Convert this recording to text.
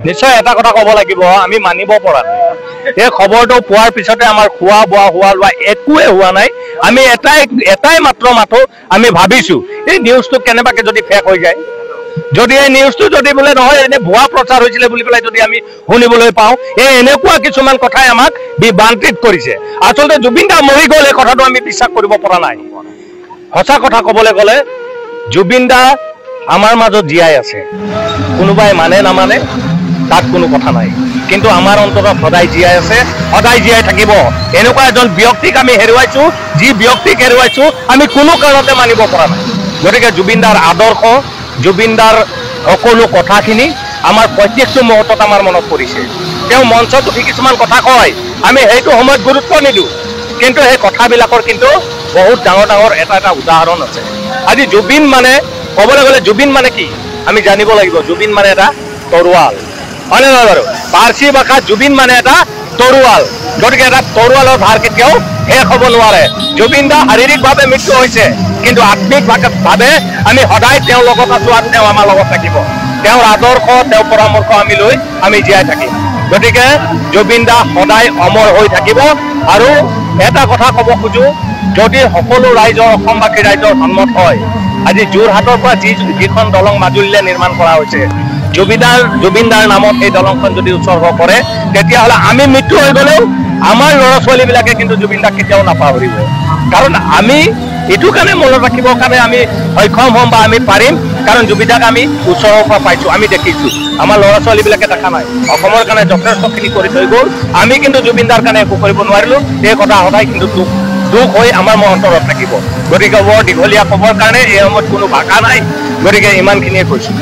নিশ্চয় এটা কথা কব লাগিব, আমি মানিব পৰা নাই। এই খবৰটো পোৱাৰ পিছতে আমাৰ খোৱা বোৱা একোৱে হোৱা নাই। আমি এটাই মাত্ৰ মাথো আমি ভাবিছো এই নিউজটো কেনেবাকে যদি ফেক হৈ যায়, যদি এই নিউজটো যদি বোলে নহয় এনে ভুৱা প্ৰচাৰ হৈছিলে বুলি পেলাই যদি আমি শুনিবলৈ পাওঁ, এই এনেকুৱা কিছুমান কথাই আমাক বিভ্ৰান্তিত কৰিছে। আচলতে জুবিন দা মৰি গ'ল এই কথাটো আমি বিশ্বাস কৰিব পৰা নাই। সঁচা কথা কবলৈ গ'লে জুবিন দা আমাৰ মাজত জীয়াই আছে। কোনোবাই মানে নামানে তাত কোনো কথা নাই, কিন্তু আমাৰ অন্তৰত সদায় জীয়াই আছে, সদায় জীয়াই থাকিব। এনেকুৱা এজন ব্যক্তিক আমি হেৰুৱাইছো, যি ব্যক্তিক হেৰুৱাইছো আমি কোনো কাৰণতে মানিব পৰা নাই। গতিকে জুবিন দাৰ আদৰ্শ, জুবিন দাৰ সকলো কথাখিনি আমাৰ প্ৰত্যেকটো মুহূৰ্তত আমাৰ মনত পৰিছে। তেওঁ মঞ্চত উঠি কিছুমান কথা কয়, আমি সেইটো সময়ত গুৰুত্ব নিদিওঁ, কিন্তু সেই কথাবিলাকৰ কিন্তু বহুত ডাঙৰ ডাঙৰ এটা উদাহৰণ আছে। আজি জুবিন মানে ক'বলৈ গ'লে জুবিন মানে কি আমি জানিব লাগিব। জুবিন মানে এটা তৰোৱাল, হয়নে নহয় বাৰু? পাৰ্চী ভাষাত জুবিন মানে এটা তৰোৱাল। গতিকে এটা তৰোৱালৰ ধাৰ কেতিয়াও শেষ হ'ব নোৱাৰে। জুবিন দা শাৰীৰিকভাৱে মৃত্যু হৈছে, কিন্তু আত্মিকভাৱে আমি সদায় তেওঁৰ লগত আছো আৰু তেওঁ আমাৰ লগত থাকিব। তেওঁৰ আদৰ্শ, তেওঁৰ পৰামৰ্শ আমি লৈ আমি জীয়াই থাকিম। গতিকে জুবিন দা সদায় অমৰ হৈ থাকিব। আৰু এটা কথা ক'ব খোজো, যদি সকলো ৰাইজৰ, অসমবাসী ৰাইজৰ সন্মত হয়, আজি যোৰহাটৰ পৰা যিখন দলং মাজুলীলৈ নিৰ্মাণ কৰা হৈছে, জুবিন দাৰ নামত এই দলংখন যদি উৎসৰ্গ কৰে, তেতিয়াহ'লে আমি মৃত্যু হৈ গ'লেও আমাৰ ল'ৰা ছোৱালীবিলাকে কিন্তু জুবিন দাক কেতিয়াও নাপাহৰিব। কাৰণ আমি এইটো কাৰণে মনত ৰাখিবৰ কাৰণে আমি সক্ষম হ'ম বা আমি পাৰিম, কাৰণ জুবিন দাক আমি ওচৰৰ পৰা পাইছোঁ, আমি দেখিছোঁ। আমাৰ ল'ৰা ছোৱালীবিলাকে দেখা নাই, অসমৰ কাৰণে যথেষ্টখিনি কৰি থৈ গ'ল। আমি কিন্তু জুবিন দাৰ কাৰণে একো কৰিব নোৱাৰিলোঁ। এই কথা সদায় কিন্তু দুখ হৈ আমাৰ অন্তৰত থাকিব। গতিকে বৰ দীঘলীয়া ক'বৰ কাৰণে এই সময়ত কোনো ভাষা নাই। গতিকে ইমানখিনিয়ে কৈছোঁ।